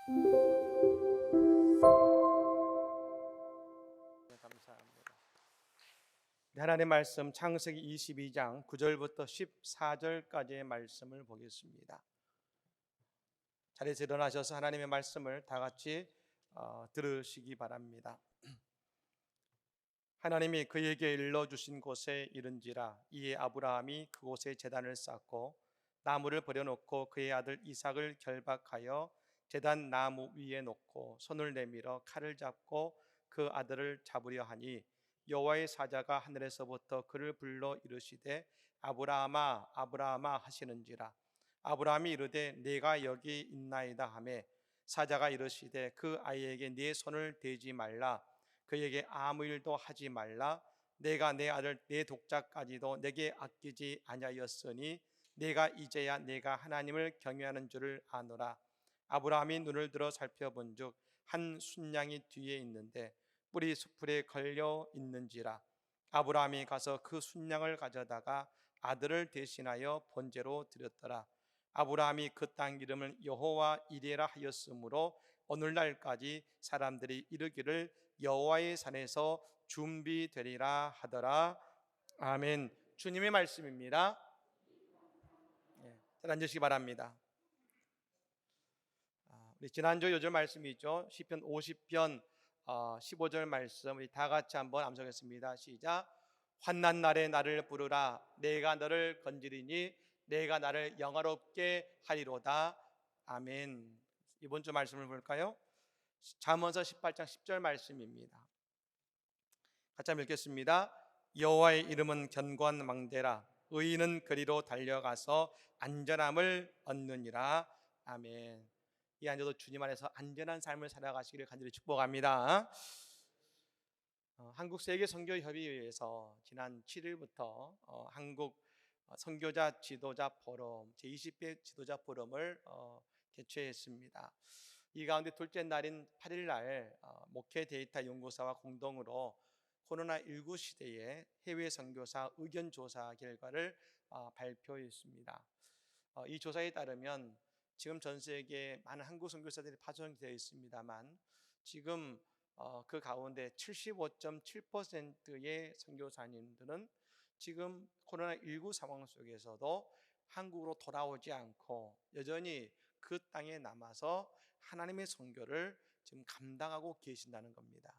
네, 감사합니다. 네, 하나님의 말씀 창세기 22장 9절부터 14절까지의 말씀을 보겠습니다. 자리에서 일어나셔서 하나님의 말씀을 다 같이 들으시기 바랍니다. 하나님이 그에게 일러주신 곳에 이른지라 이에 아브라함이 그곳에 제단을 쌓고 나무를 버려놓고 그의 아들 이삭을 결박하여 제단 나무 위에 놓고 손을 내밀어 칼을 잡고 그 아들을 잡으려 하니 여호와의 사자가 하늘에서부터 그를 불러 이르시되 아브라함아 아브라함아 하시는지라. 아브라함이 이르되 내가 여기 있나이다 하매 사자가 이르시되 그 아이에게 네 손을 대지 말라. 그에게 아무 일도 하지 말라. 내가 내 아들 내 독자까지도 내게 아끼지 아니하였으니 내가 이제야 내가 하나님을 경외하는 줄을 아노라. 아브라함이 눈을 들어 살펴본즉 한 순양이 뒤에 있는데 뿔이 수풀에 걸려 있는지라. 아브라함이 가서 그 순양을 가져다가 아들을 대신하여 번제로 드렸더라. 아브라함이 그 땅 이름을 여호와 이레라 하였으므로 오늘날까지 사람들이 이르기를 여호와의 산에서 준비되리라 하더라. 아멘. 주님의 말씀입니다. 잘 앉으시기 바랍니다. 우리 지난주 요절 말씀이 있죠. 시편 50편 15절 말씀 우리 다 같이 한번 암송했습니다. 시작. 환난 날에 나를 부르라. 내가 너를 건지리니 내가 나를 영화롭게 하리로다. 아멘. 이번 주 말씀을 볼까요? 잠언서 18장 10절 말씀입니다. 같이 한번 읽겠습니다. 여호와의 이름은 견고한 망대라. 의인은 그리로 달려가서 안전함을 얻느니라. 아멘. 이 안에도 주님 안에서 안전한 삶을 살아가시기를 간절히 축복합니다. 한국 세계 선교 협의회에서 지난 7일부터 한국 선교자 지도자 포럼 제20회 지도자 포럼을 개최했습니다. 이 가운데 둘째 날인 8일 날 목회 데이터 연구사와 공동으로 코로나19 시대의 해외 선교사 의견 조사 결과를 발표했습니다. 이 조사에 따르면 지금 전 세계에 많은 한국 선교사들이 파송되어 있습니다만 지금 그 가운데 75.7%의 선교사님들은 지금 코로나19 상황 속에서도 한국으로 돌아오지 않고 여전히 그 땅에 남아서 하나님의 선교를 지금 감당하고 계신다는 겁니다.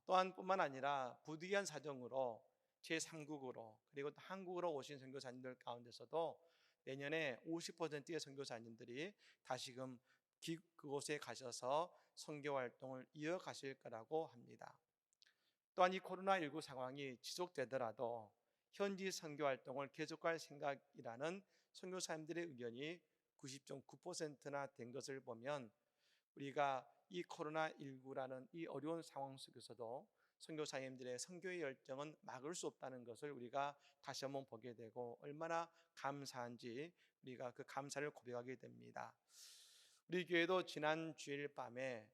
또한 뿐만 아니라 부득이한 사정으로 제3국으로 그리고 또 한국으로 오신 선교사님들 가운데서도 내년에 50%의 선교사님들이 다시금 그곳에 가셔서 선교 활동을 이어가실 거라고 합니다. 또한 이 코로나19 상황이 지속되더라도 현지 선교 활동을 계속할 생각이라는 선교사님들의 의견이 90.9%나 된 것을 보면 우리가 이 코로나19라는 이 어려운 상황 속에서도 선교사님들의 선교의 열정은 막을 수 없다는 것을 우리가 다시 한번 보게 되고 얼마나 감사한지 우리가 그 감사를 고백하게 됩니다. 우리 교회도 지난 주일 밤에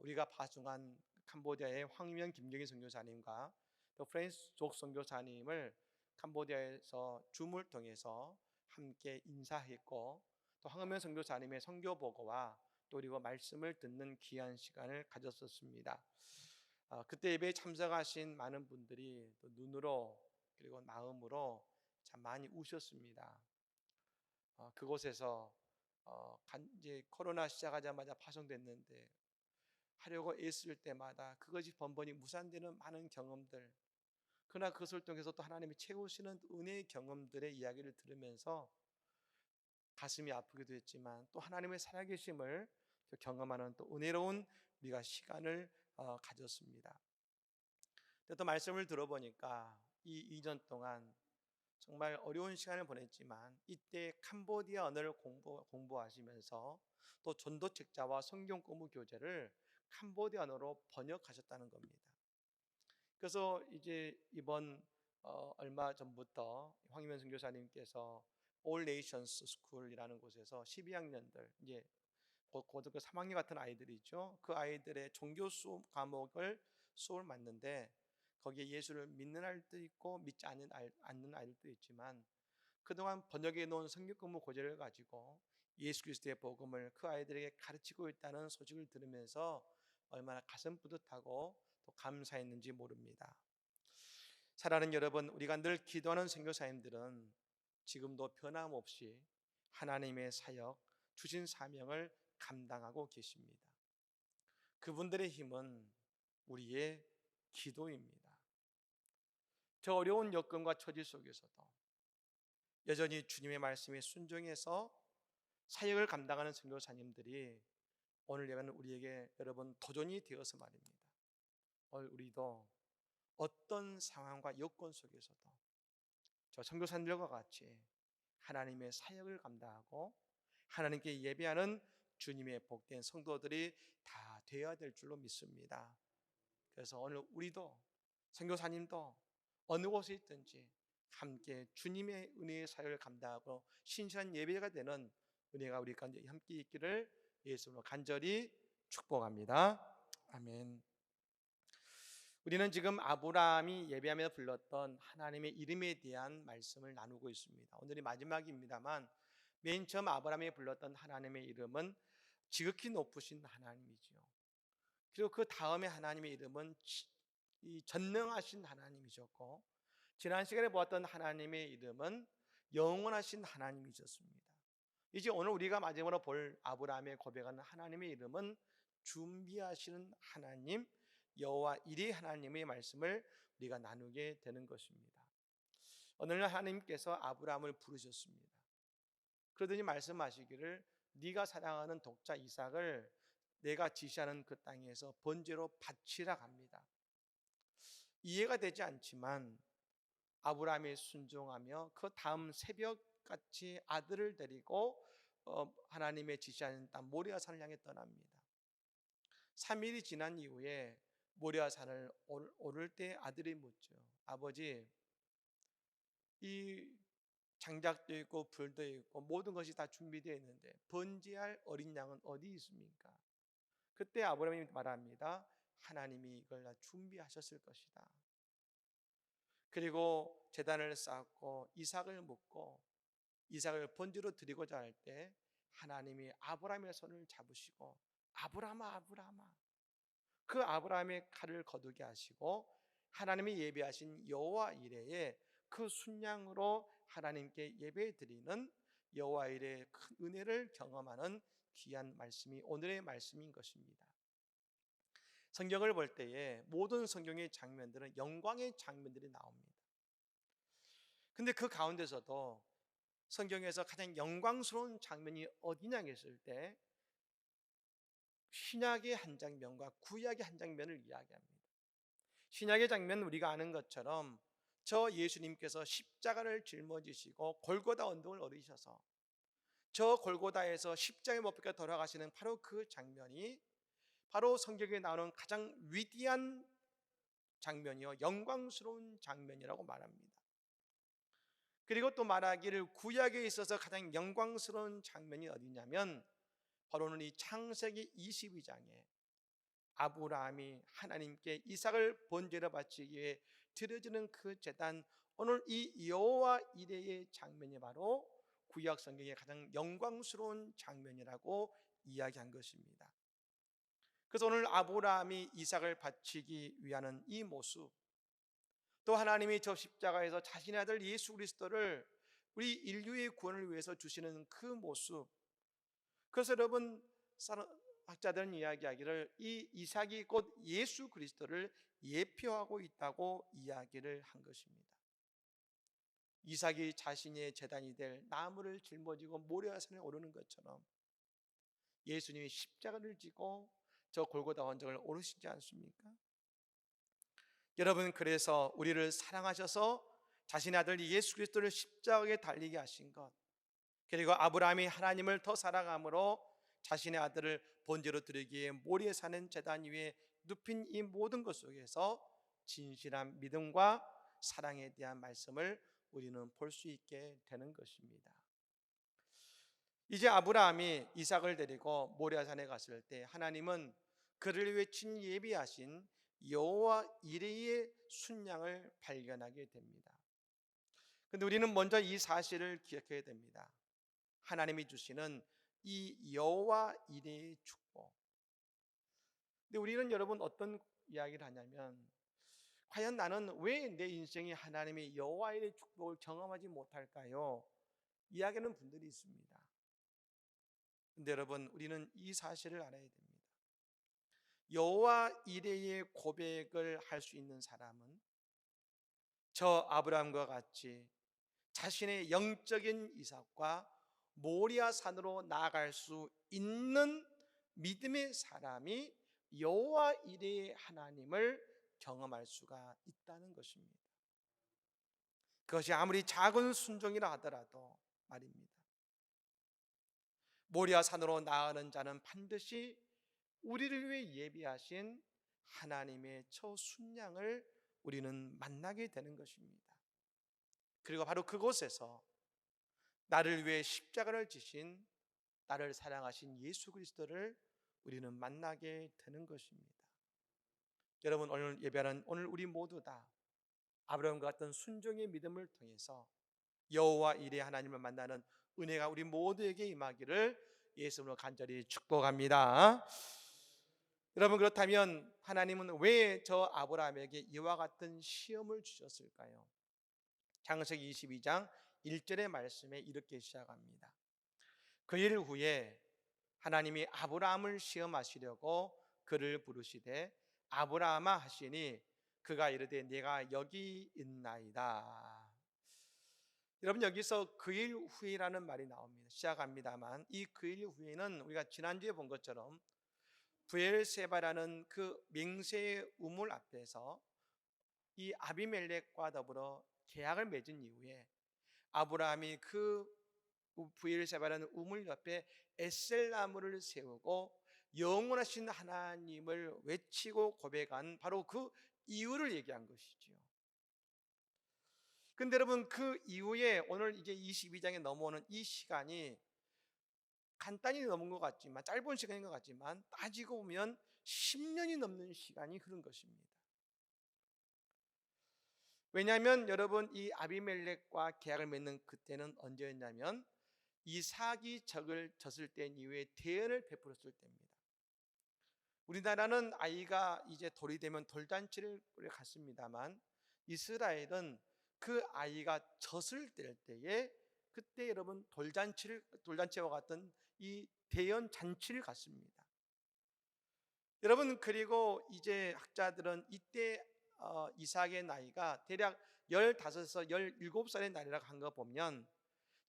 우리가 파송한 캄보디아의 황유현 김경희 선교사님과 또 프랜스 족 선교사님을 캄보디아에서 줌을 통해서 함께 인사했고 또 황유현 선교사님의 선교 보고와 또 그리고 말씀을 듣는 귀한 시간을 가졌었습니다. 그때 예배에 참석하신 많은 분들이 또 눈으로 그리고 마음으로 참 많이 우셨습니다. 그곳에서 이제 코로나 시작하자마자 파송됐는데 하려고 애쓸 때마다 그것이 번번이 무산되는 많은 경험들, 그러나 그것을 통해서 또 하나님이 채우시는 은혜의 경험들의 이야기를 들으면서 가슴이 아프기도 했지만 또 하나님의 살아계심을 경험하는 또 은혜로운 우리가 시간을 가졌습니다. 또 말씀을 들어보니까 이 2년 동안 정말 어려운 시간을 보냈지만 이때 캄보디아 언어를 공부하시면서 또 전도책자와 성경 공부 교재를 캄보디아 언어로 번역하셨다는 겁니다. 그래서 이제 이번 얼마 전부터 황희면 선교사님께서 All Nations School이라는 곳에서 12학년들 이제 고등학교 3학년 같은 아이들이죠. 그 아이들의 종교 수업 과목을 수업을 맡는데 거기에 예수를 믿는 아이들도 있고 믿지 않는 아이들도 있지만 그동안 번역해 놓은 성경 공부 고제를 가지고 예수 그리스도의 복음을 그 아이들에게 가르치고 있다는 소식을 들으면서 얼마나 가슴 뿌듯하고 또 감사했는지 모릅니다. 사랑하는 여러분, 우리가 늘 기도하는 선교사님들은 지금도 변함없이 하나님의 사역, 주신 사명을 감당하고 계십니다. 그분들의 힘은 우리의 기도입니다. 저 어려운 여건과 처지 속에서도 여전히 주님의 말씀에 순종해서 사역을 감당하는 선교사님들이 오늘 예배는 우리에게 여러분 도전이 되어서 말입니다. 오늘 우리도 어떤 상황과 여건 속에서도 저 선교사님들과 같이 하나님의 사역을 감당하고 하나님께 예배하는 주님의 복된 성도들이 다 되어야 될 줄로 믿습니다. 그래서 오늘 우리도 선교사님도 어느 곳에 있든지 함께 주님의 은혜의 사역을 감당하고 신실한 예배가 되는 은혜가 우리 가운데 함께 있기를 예수로 간절히 축복합니다. 아멘. 우리는 지금 아브라함이 예배하며 불렀던 하나님의 이름에 대한 말씀을 나누고 있습니다. 오늘이 마지막입니다만 맨 처음 아브라함이 불렀던 하나님의 이름은 지극히 높으신 하나님이죠. 그리고 그 다음에 하나님의 이름은 이 전능하신 하나님이셨고, 지난 시간에 보았던 하나님의 이름은 영원하신 하나님이셨습니다. 이제 오늘 우리가 마지막으로 볼 아브라함의 고백하는 하나님의 이름은 준비하시는 하나님, 여호와 이레 하나님의 말씀을 우리가 나누게 되는 것입니다. 어느 날 하나님께서 아브라함을 부르셨습니다. 그러더니 말씀하시기를 네가 사랑하는 독자 이삭을 내가 지시하는 그 땅에서 번제로 바치라 합니다. 이해가 되지 않지만 아브라함이 순종하며 그 다음 새벽같이 아들을 데리고 하나님의 지시하는 땅 모리아산을 향해 떠납니다. 3일이 지난 이후에 모리아산을 오를 때 아들이 묻죠. 아버지, 이 장작도 있고 불도 있고 모든 것이 다 준비되어 있는데 번제할 어린 양은 어디 있습니까? 그때 아브라함이 말합니다. 하나님이 이걸 다 준비하셨을 것이다. 그리고 제단을 쌓고 이삭을 묻고 이삭을 번제로 드리고자 할 때 하나님이 아브라함의 손을 잡으시고 아브라함아 아브라함아, 그 아브라함의 칼을 거두게 하시고 하나님이 예배하신 여호와 이레의 그 순양으로 하나님께 예배 드리는 여호와 이레의 큰 은혜를 경험하는 귀한 말씀이 오늘의 말씀인 것입니다. 성경을 볼 때에 모든 성경의 장면들은 영광의 장면들이 나옵니다. 근데 그 가운데서도 성경에서 가장 영광스러운 장면이 어디냐 했을 때 신약의 한 장면과 구약의 한 장면을 이야기합니다. 신약의 장면은 우리가 아는 것처럼 저 예수님께서 십자가를 짊어지시고 골고다 언덕을 오르셔서 저 골고다에서 십자가에 못 박혀 돌아가시는 바로 그 장면이 바로 성경에 나오는 가장 위대한 장면이요 영광스러운 장면이라고 말합니다. 그리고 또 말하기를 구약에 있어서 가장 영광스러운 장면이 어디냐면 바로는 이 창세기 22장에 아브라함이 하나님께 이삭을 번제로 바치기 위해 드려지는 그 제단, 오늘 이 여호와 이레의 장면이 바로 구약 성경의 가장 영광스러운 장면이라고 이야기한 것입니다. 그래서 오늘 아브라함이 이삭을 바치기 위하는 이 모습, 또 하나님이 저 십자가에서 자신의 아들 예수 그리스도를 우리 인류의 구원을 위해서 주시는 그 모습, 그래서 여러분 학자들은 이야기하기를 이 이삭이 곧 예수 그리스도를 예표하고 있다고 이야기를 한 것입니다. 이삭이 자신의 제단이 될 나무를 짊어지고 모리아산에 오르는 것처럼 예수님이 십자가를 지고 저 골고다 언덕을 오르시지 않습니까? 여러분, 그래서 우리를 사랑하셔서 자신의 아들 예수 그리스도를 십자가에 달리게 하신 것, 그리고 아브라함이 하나님을 더 사랑함으로 자신의 아들을 번제로 드리기에 모리에 사는 제단 위에 눕힌 이 모든 것 속에서 진실한 믿음과 사랑에 대한 말씀을 우리는 볼 수 있게 되는 것입니다. 이제 아브라함이 이삭을 데리고 모리아산에 갔을 때 하나님은 그를 위해 친 예비하신 여호와 이레의 순양을 발견하게 됩니다. 그런데 우리는 먼저 이 사실을 기억해야 됩니다. 하나님이 주시는 이 여호와 이레의 축복. 근데 우리는 여러분 어떤 이야기를 하냐면, 과연 나는 왜 내 인생에 하나님의 여호와 이레의 축복을 경험하지 못할까요? 이야기하는 분들이 있습니다. 근데 여러분, 우리는 이 사실을 알아야 됩니다. 여호와 이레의 고백을 할 수 있는 사람은 저 아브라함과 같이 자신의 영적인 이삭과 모리아 산으로 나아갈 수 있는 믿음의 사람이 여호와 이레의 하나님을 경험할 수가 있다는 것입니다. 그것이 아무리 작은 순종이라 하더라도 말입니다. 모리아 산으로 나아가는 자는 반드시 우리를 위해 예비하신 하나님의 처순양을 우리는 만나게 되는 것입니다. 그리고 바로 그곳에서 나를 위해 십자가를 지신, 나를 사랑하신 예수 그리스도를 우리는 만나게 되는 것입니다. 여러분, 오늘 예배하는 오늘 우리 모두 다 아브라함과 같은 순종의 믿음을 통해서 여호와 이레 하나님을 만나는 은혜가 우리 모두에게 임하기를 예수님으로 간절히 축복합니다. 여러분, 그렇다면 하나님은 왜 저 아브라함에게 이와 같은 시험을 주셨을까요? 창세기 22장 1절의 말씀에 이렇게 시작합니다. 그 일 후에 하나님이 아브라함을 시험하시려고 그를 부르시되 아브라함아 하시니 그가 이르되 내가 여기 있나이다. 여러분, 여기서 그 일 후에라는 말이 나옵니다. 시작합니다만 이 그 일 후에는 우리가 지난주에 본 것처럼 브엘세바라는 그 맹세의 우물 앞에서 이 아비멜렉과 더불어 계약을 맺은 이후에 아브라함이 그 브엘세바라는 우물 옆에 에셀나무를 세우고 영원하신 하나님을 외치고 고백한 바로 그 이유를 얘기한 것이지요. 근데 여러분, 그 이후에 오늘 이제 22장에 넘어오는 이 시간이 간단히 넘은 것 같지만, 짧은 시간인 것 같지만 따지고 보면 10년이 넘는 시간이 흐른 것입니다. 왜냐하면 여러분, 이 아비멜렉과 계약을 맺는 그때는 언제였냐면 이삭이 적을 졌을 때 이후에 대언을 베풀었을 때입니다. 우리나라는 아이가 이제 돌이 되면 돌잔치를 갖습니다만 이스라엘은 그 아이가 젖을 뗄 때에 그때 여러분 돌잔치와 같은 이 대연 잔치를 갖습니다. 여러분, 그리고 이제 학자들은 이때 이삭의 나이가 대략 15에서 17살의 나이라고 한 거 보면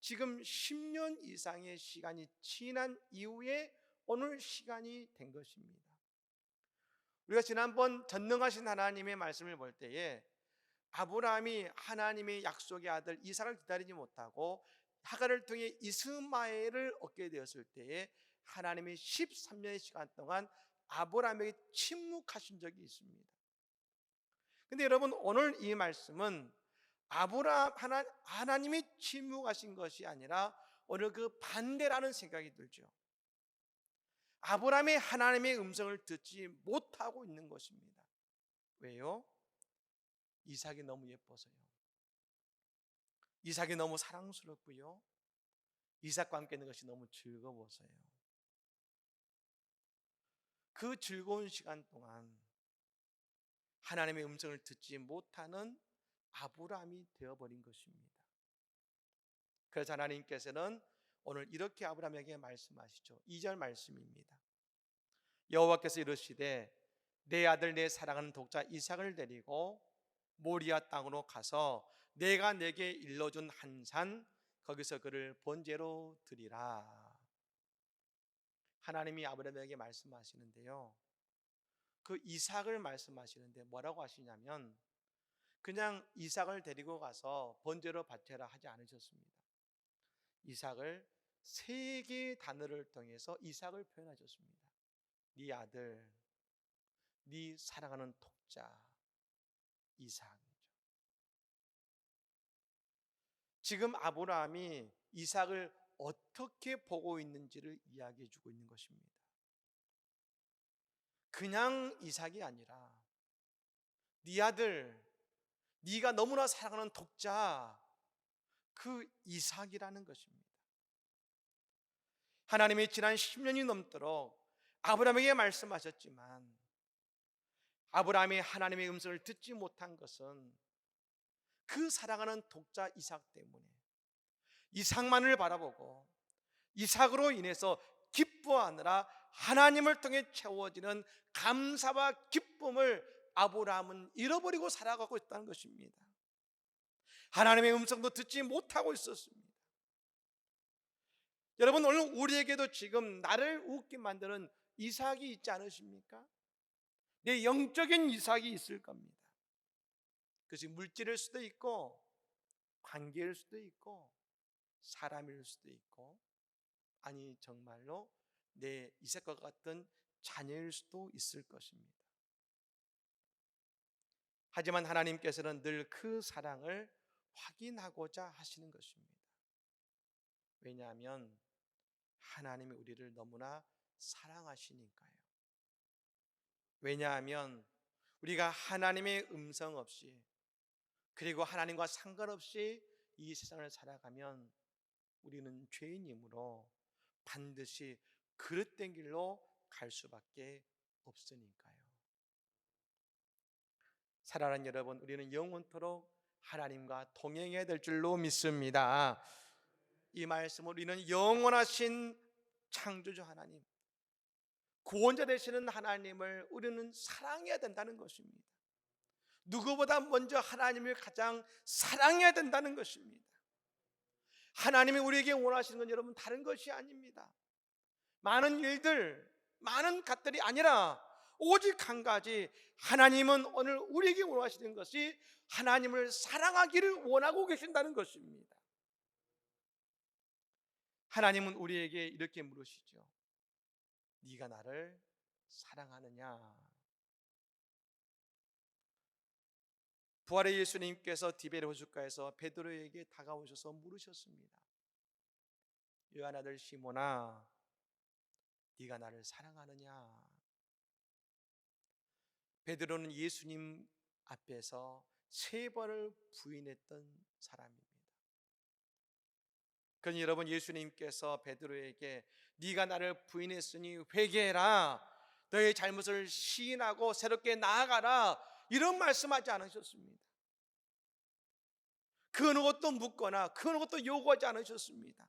지금 10년 이상의 시간이 지난 이후에 오늘 시간이 된 것입니다. 우리가 지난번 전능하신 하나님의 말씀을 볼 때에 아브라함이 하나님의 약속의 아들 이삭을 기다리지 못하고 하갈을 통해 이스마엘을 얻게 되었을 때에 하나님이 13년의 시간 동안 아브라함에게 침묵하신 적이 있습니다. 근데 여러분, 오늘 이 말씀은 하나님이 침묵하신 것이 아니라 오늘 그 반대라는 생각이 들죠. 아브라함이 하나님의 음성을 듣지 못하고 있는 것입니다. 왜요? 이삭이 너무 예뻐서요. 이삭이 너무 사랑스럽고요. 이삭과 함께 있는 것이 너무 즐거워서요. 그 즐거운 시간 동안 하나님의 음성을 듣지 못하는 아브라함이 되어버린 것입니다. 그래서 하나님께서는 오늘 이렇게 아브라함에게 말씀하시죠. 2절 말씀입니다. 여호와께서 이르시되 내 아들 내 사랑하는 독자 이삭을 데리고 모리아 땅으로 가서 내가 내게 일러준 한 산 거기서 그를 번제로 드리라. 하나님이 아브라함에게 말씀하시는데요, 그 이삭을 말씀하시는데 뭐라고 하시냐면 그냥 이삭을 데리고 가서 번제로 바쳐라 하지 않으셨습니다. 이삭을 세 개의 단어를 통해서 이삭을 표현하셨습니다. 네 아들, 네 사랑하는 독자 이삭이죠. 지금 아브라함이 이삭을 어떻게 보고 있는지를 이야기해 주고 있는 것입니다. 그냥 이삭이 아니라 네 아들, 네가 너무나 사랑하는 독자 그 이삭이라는 것입니다. 하나님이 지난 10년이 넘도록 아브라함에게 말씀하셨지만 아브라함이 하나님의 음성을 듣지 못한 것은 그 사랑하는 독자 이삭 때문에 이삭만을 바라보고 이삭으로 인해서 기뻐하느라 하나님을 통해 채워지는 감사와 기쁨을 아브라함은 잃어버리고 살아가고 있다는 것입니다. 하나님의 음성도 듣지 못하고 있었습니다. 여러분, 오늘 우리에게도 지금 나를 웃게 만드는 이삭이 있지 않으십니까? 내 영적인 이삭이 있을 겁니다. 그것이 물질일 수도 있고 관계일 수도 있고 사람일 수도 있고, 아니 정말로 내 이삭과 같은 자녀일 수도 있을 것입니다. 하지만 하나님께서는 늘 그 사랑을 확인하고자 하시는 것입니다. 왜냐하면 하나님이 우리를 너무나 사랑하시니까요. 왜냐하면 우리가 하나님의 음성 없이, 그리고 하나님과 상관없이 이 세상을 살아가면 우리는 죄인이므로 반드시 그릇된 길로 갈 수밖에 없으니까요. 사랑하는 여러분, 우리는 영원토록 하나님과 동행해야 될 줄로 믿습니다. 이 말씀을 우리는 영원하신 창조주 하나님, 구원자 되시는 하나님을 우리는 사랑해야 된다는 것입니다. 누구보다 먼저 하나님을 가장 사랑해야 된다는 것입니다. 하나님이 우리에게 원하시는 건 여러분 다른 것이 아닙니다. 많은 일들, 많은 것들이 아니라 오직 한 가지, 하나님은 오늘 우리에게 원하시는 것이 하나님을 사랑하기를 원하고 계신다는 것입니다. 하나님은 우리에게 이렇게 물으시죠. 네가 나를 사랑하느냐? 부활의 예수님께서 디베레 호숫가에서 베드로에게 다가오셔서 물으셨습니다. 요한 아들 시몬아, 네가 나를 사랑하느냐? 베드로는 예수님 앞에서 3번을 부인했던 사람입니다. 그러니 여러분, 예수님께서 베드로에게 네가 나를 부인했으니 회개해라, 너의 잘못을 시인하고 새롭게 나아가라, 이런 말씀하지 않으셨습니다. 그 어느 것도 묻거나 그 어느 것도 요구하지 않으셨습니다.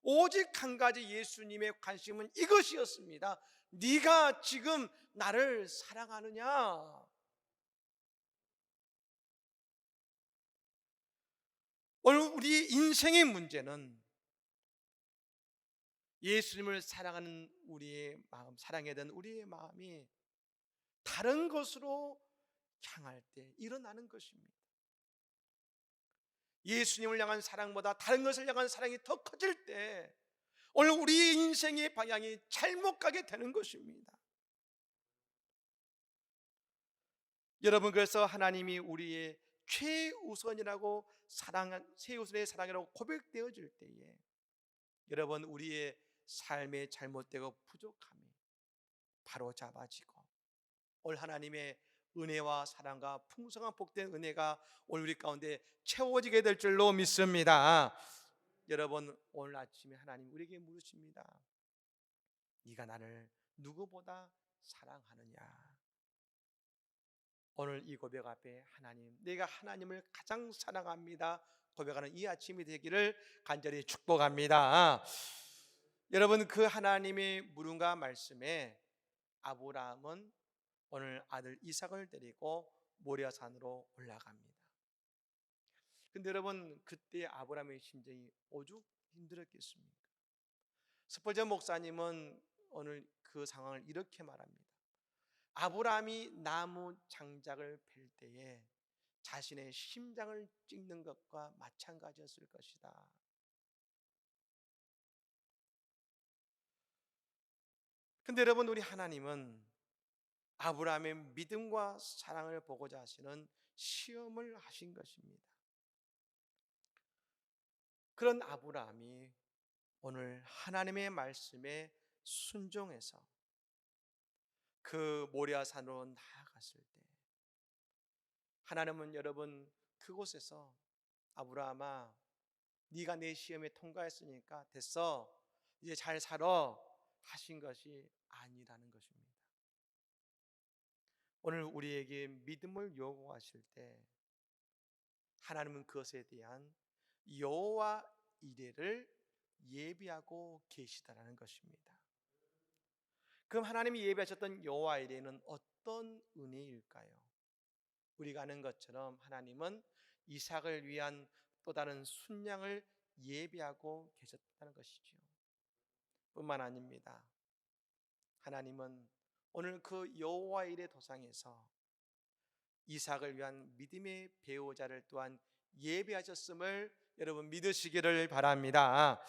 오직 한 가지 예수님의 관심은 이것이었습니다. 네가 지금 나를 사랑하느냐? 오늘 우리 인생의 문제는 예수님을 사랑하는 우리의 마음, 사랑해야 되는 우리의 마음이 다른 것으로 향할 때 일어나는 것입니다. 예수님을 향한 사랑보다 다른 것을 향한 사랑이 더 커질 때 오늘 우리의 인생의 방향이 잘못 가게 되는 것입니다. 여러분, 그래서 하나님이 우리의 최우선이라고 최우선의 사랑이라고 고백되어질 때에 여러분, 우리의 삶의 잘못되고 부족함이 바로 잡아지고 오늘 하나님의 은혜와 사랑과 풍성한 복된 은혜가 오늘 우리 가운데 채워지게 될 줄로 믿습니다. 여러분, 오늘 아침에 하나님 우리에게 물으십니다. 네가 나를 누구보다 사랑하느냐? 오늘 이 고백 앞에 하나님, 내가 하나님을 가장 사랑합니다 고백하는 이 아침이 되기를 간절히 축복합니다. 여러분, 그 하나님의 물음과 말씀에 아브라함은 오늘 아들 이삭을 데리고 모리아산으로 올라갑니다. 근데 여러분, 그때 아브라함의 심정이 오죽 힘들었겠습니까? 스펄전 목사님은 오늘 그 상황을 이렇게 말합니다. 아브라함이 나무 장작을 펼 때에 자신의 심장을 찍는 것과 마찬가지였을 것이다. 근데 여러분, 우리 하나님은 아브라함의 믿음과 사랑을 보고자 하시는 시험을 하신 것입니다. 그런 아브라함이 오늘 하나님의 말씀에 순종해서 그 모리아산으로 나아갔을 때 하나님은 여러분 그곳에서 아브라함아, 네가 내 시험에 통과했으니까 됐어, 이제 잘 살아 하신 것이 아니라는 것입니다. 오늘 우리에게 믿음을 요구하실 때 하나님은 그것에 대한 여호와 이레를 예비하고 계시다라는 것입니다. 그럼 하나님이 예비하셨던 여호와 이레는 어떤 은혜일까요? 우리가 아는 것처럼 하나님은 이삭을 위한 또 다른 순양을 예비하고 계셨다는 것이죠. 뿐만 아닙니다. 하나님은 오늘 그 여호와 이레 도상에서 이삭을 위한 믿음의 배우자를 또한 예비하셨음을 여러분 믿으시기를 바랍니다.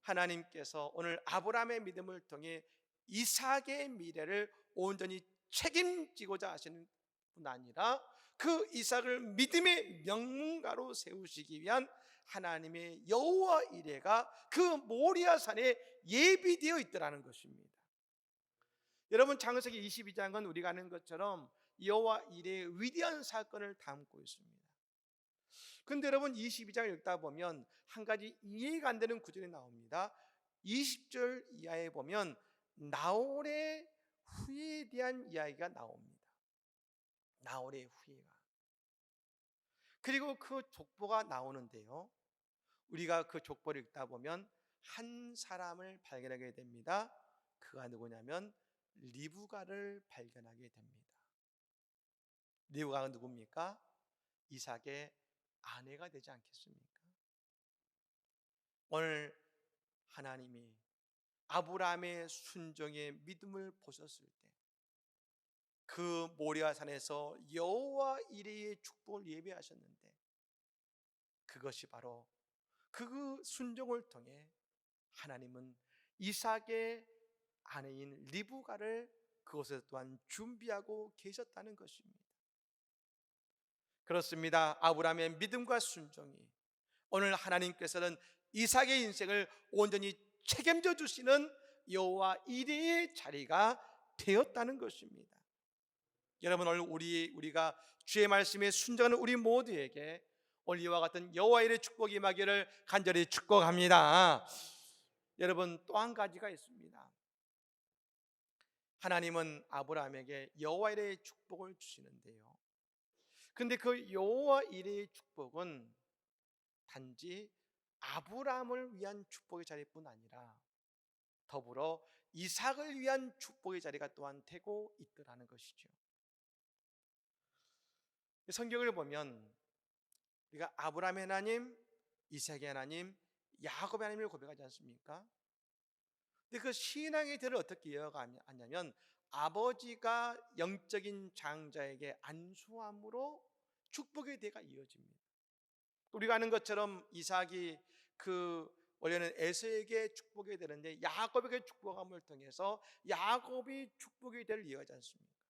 하나님께서 오늘 아브라함의 믿음을 통해 이삭의 미래를 온전히 책임지고자 하시는 뿐 아니라 그 이삭을 믿음의 명문가로 세우시기 위한 하나님의 여호와 이레가 그 모리아 산에 예비되어 있더라는 것입니다. 여러분 창세기 22장은 우리가 아는 것처럼 여호와 이레의 위대한 사건을 담고 있습니다. 그런데 여러분 22장을 읽다 보면 한 가지 이해가 안 되는 구절이 나옵니다. 20절 이하에 보면 나홀의 후예에 대한 이야기가 나옵니다. 나홀의 후예가. 그리고 그 족보가 나오는데요. 우리가 그 족보를 읽다 보면 한 사람을 발견하게 됩니다. 그가 누구냐면 리브가를 발견하게 됩니다. 리브가가 누굽니까? 이삭의 아내가 되지 않겠습니까? 오늘 하나님이 아브라함의 순종의 믿음을 보셨을 때 그 모리아 산에서 여호와 이레의 축복을 예배하셨는데 그것이 바로 그 순종을 통해 하나님은 이삭의 아내인 리브가를 그곳에 또한 준비하고 계셨다는 것입니다. 그렇습니다. 아브라함의 믿음과 순종이 오늘 하나님께서는 이삭의 인생을 온전히 책임져 주시는 여호와 이레의 자리가 되었다는 것입니다. 여러분 오늘 우리가 주의 말씀에 순종하는 우리 모두에게 오늘 이와 같은 여호와 이레의 축복이 임하기를 간절히 축복합니다. 여러분 또 한 가지가 있습니다. 하나님은 아브라함에게 여호와 이레의 축복을 주시는데요. 근데 그 여호와 이레의 축복은 단지 아브라함을 위한 축복의 자리뿐 아니라 더불어 이삭을 위한 축복의 자리가 또한 되고 있더라는 것이죠. 성경을 보면 우리가 아브라함의 하나님, 이삭의 하나님, 야곱의 하나님을 고백하지 않습니까? 근데 그 신앙의 대를 어떻게 이어가냐면 아버지가 영적인 장자에게 안수함으로 축복의 대가 이어집니다. 우리가 아는 것처럼 이삭이 원래는 에서에게 축복이 되는데 야곱에게 축복함을 통해서 야곱이 축복의 대를 이어가지 않습니까?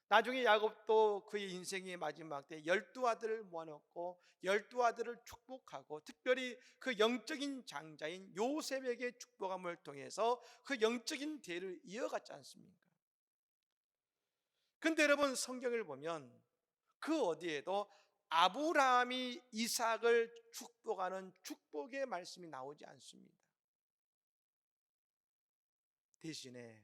나중에 야곱도 그의 인생의 마지막 때 12아들을 모아놓고 12아들을 축복하고 특별히 그 영적인 장자인 요셉에게 축복함을 통해서 그 영적인 대를 이어갔지 않습니까? 근데 여러분 성경을 보면 그 어디에도 아브라함이 이삭을 축복하는 축복의 말씀이 나오지 않습니다. 대신에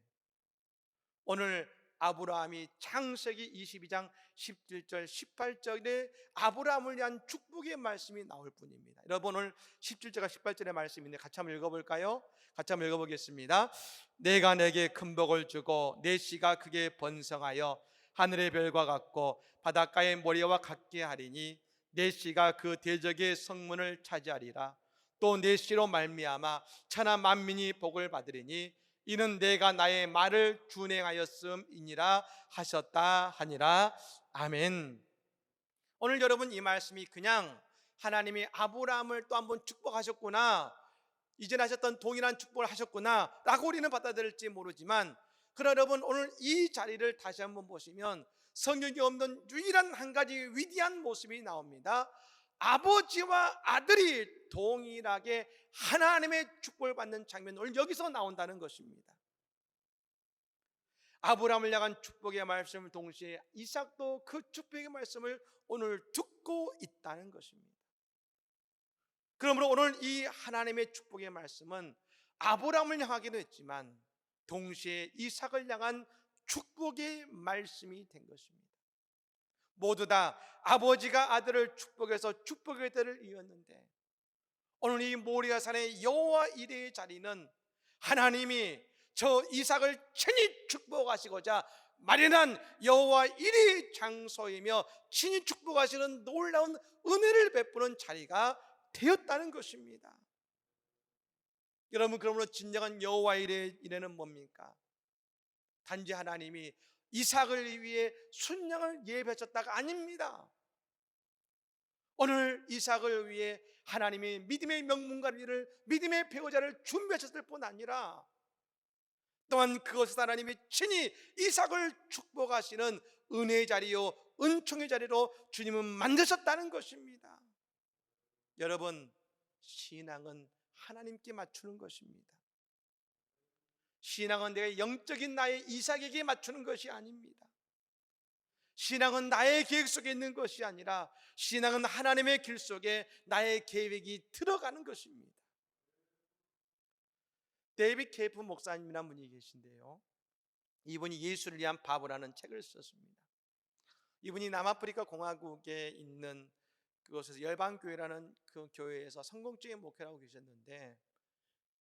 오늘 아브라함이 창세기 22장 17절 18절에 아브라함을 위한 축복의 말씀이 나올 뿐입니다. 여러분 오늘 17절과 18절의 말씀인데 같이 한번 읽어볼까요? 같이 한번 읽어보겠습니다. 내가 내게 큰 복을 주고 내 씨가 크게 번성하여 하늘의 별과 같고 바닷가의 모래와 같게 하리니 내 씨가 그 대적의 성문을 차지하리라. 또 내 씨로 말미암아 천하 만민이 복을 받으리니 이는 내가 나의 말을 준행하였음이니라 하셨다 하니라. 아멘. 오늘 여러분 이 말씀이 그냥 하나님이 아브라함을 또 한번 축복하셨구나, 이전에 하셨던 동일한 축복을 하셨구나 라고 우리는 받아들일지 모르지만, 그러나 여러분 오늘 이 자리를 다시 한번 보시면 성경에 없는 유일한 한 가지 위대한 모습이 나옵니다. 아버지와 아들이 동일하게 하나님의 축복을 받는 장면이 오늘 여기서 나온다는 것입니다. 아브라함을 향한 축복의 말씀을 동시에 이삭도 그 축복의 말씀을 오늘 듣고 있다는 것입니다. 그러므로 오늘 이 하나님의 축복의 말씀은 아브라함을 향하기도 했지만 동시에 이삭을 향한 축복의 말씀이 된 것입니다. 모두 다 아버지가 아들을 축복해서 축복의 때를 이었는데, 오늘 이 모리아산의 여호와 이레의 자리는 하나님이 저 이삭을 친히 축복하시고자 마련한 여호와 이레의 장소이며 친히 축복하시는 놀라운 은혜를 베푸는 자리가 되었다는 것입니다. 여러분, 그러므로 진정한 여호와 이레는 뭡니까? 단지 하나님이 이삭을 위해 순양을 예배하셨다가 아닙니다. 오늘 이삭을 위해 하나님이 믿음의 명문가를, 믿음의 배우자를 준비하셨을 뿐 아니라 또한 그것을 하나님이 친히 이삭을 축복하시는 은혜의 자리요 은총의 자리로 주님은 만드셨다는 것입니다. 여러분, 신앙은 하나님께 맞추는 것입니다. 신앙은 내가 영적인 나의 이삭에게 맞추는 것이 아닙니다. 신앙은 나의 계획 속에 있는 것이 아니라 신앙은 하나님의 길 속에 나의 계획이 들어가는 것입니다. 데이빗 케이프 목사님이라는 분이 계신데요, 이분이 예수를 위한 바보라는 책을 썼습니다. 이분이 남아프리카 공화국에 있는 그곳에서 열방교회라는 그 교회에서 성공적인 목회를 하고 계셨는데,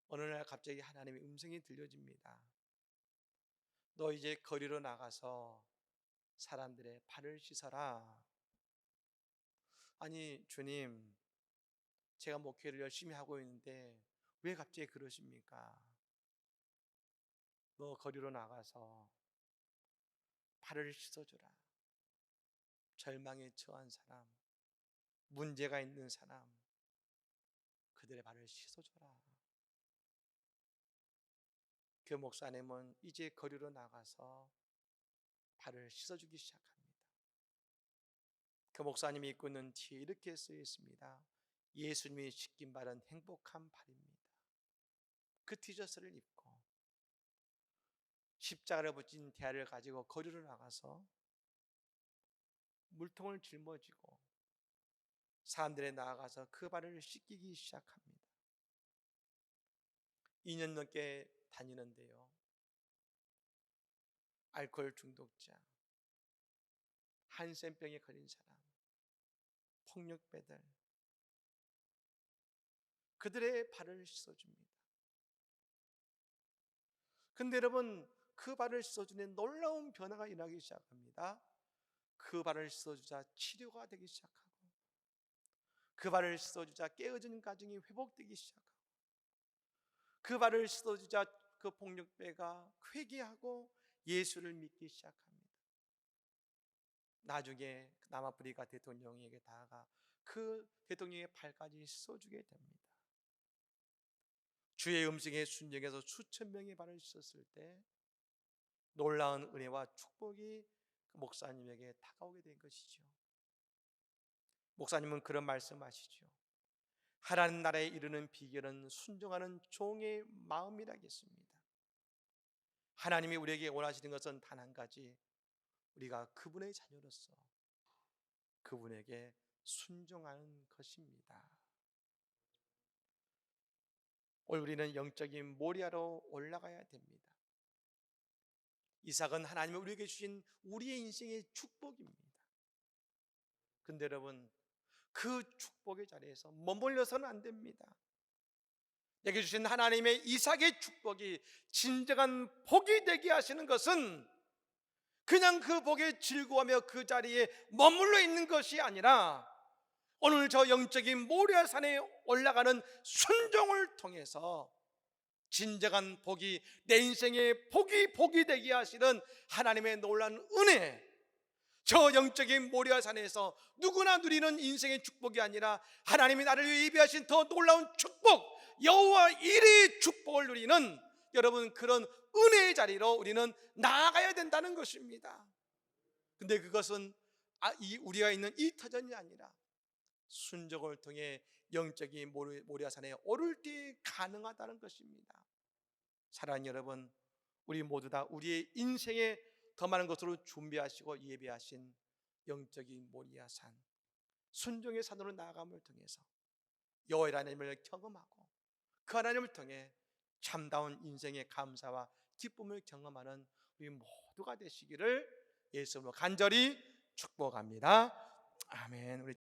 어느 날 갑자기 하나님의 음성이 들려집니다. 너 이제 거리로 나가서 사람들의 발을 씻어라. 아니 주님, 제가 목회를 열심히 하고 있는데 왜 갑자기 그러십니까? 너 거리로 나가서 발을 씻어주라. 절망에 처한 사람, 문제가 있는 사람, 그들의 발을 씻어줘라. 그 목사님은 이제 거리로 나가서 발을 씻어주기 시작합니다. 그 목사님이 입고 있는 뒤에 이렇게 쓰여 있습니다. 예수님이 씻긴 발은 행복한 발입니다. 그 티셔츠를 입고 십자가를 붙인 대야를 가지고 거리로 나가서 물통을 짊어지고 사람들에 나아가서 그 발을 씻기기 시작합니다. 2년 넘게 다니는데요, 알코올 중독자, 한센병에 걸린 사람, 폭력배들, 그들의 발을 씻어줍니다. 근데 여러분, 그 발을 씻어주는 놀라운 변화가 일어나기 시작합니다. 그 발을 씻어주자 치료가 되기 시작하고, 그 발을 씻어주자 깨어진 가정이 회복되기 시작하고, 그 발을 씻어주자 그 폭력배가 회개하고 예수를 믿기 시작합니다. 나중에 남아프리카 대통령에게 다가가 그 대통령의 발까지 씻어주게 됩니다. 주의 음성에 순종해서 수천 명의 발을 씻었을 때 놀라운 은혜와 축복이 그 목사님에게 다가오게 된 것이죠. 목사님은 그런 말씀하시죠. 하나님 나라에 이르는 비결은 순종하는 종의 마음이라겠습니다. 하나님이 우리에게 원하시는 것은 단 한 가지, 우리가 그분의 자녀로서 그분에게 순종하는 것입니다. 오늘 우리는 영적인 모리아로 올라가야 됩니다. 이삭은 하나님이 우리에게 주신 우리의 인생의 축복입니다. 근데 여러분, 그 축복의 자리에서 머물러서는 안 됩니다. 내게 주신 하나님의 이삭의 축복이 진정한 복이 되게 하시는 것은 그냥 그 복에 즐거워하며 그 자리에 머물러 있는 것이 아니라 오늘 저 영적인 모리아산에 올라가는 순종을 통해서 진정한 복이, 내 인생의 복이 되게 하시는 하나님의 놀라운 은혜, 저 영적인 모리아산에서 누구나 누리는 인생의 축복이 아니라 하나님이 나를 위해 예비하신 더 놀라운 축복, 여호와 이레의 축복을 누리는 여러분, 그런 은혜의 자리로 우리는 나아가야 된다는 것입니다. 근데 그것은 우리가 있는 이 터전이 아니라 순종을 통해 영적인 모리아산에 오를 때 가능하다는 것입니다. 사랑하는 여러분, 우리 모두 다 우리의 인생에 더 많은 것으로 준비하시고 예비하신 영적인 모리아산, 순종의 산으로 나아감을 통해서 여호와 하나님을 경험하고 그 하나님을 통해 참다운 인생의 감사와 기쁨을 경험하는 우리 모두가 되시기를 예수 이름으로 간절히 축복합니다. 아멘. 우리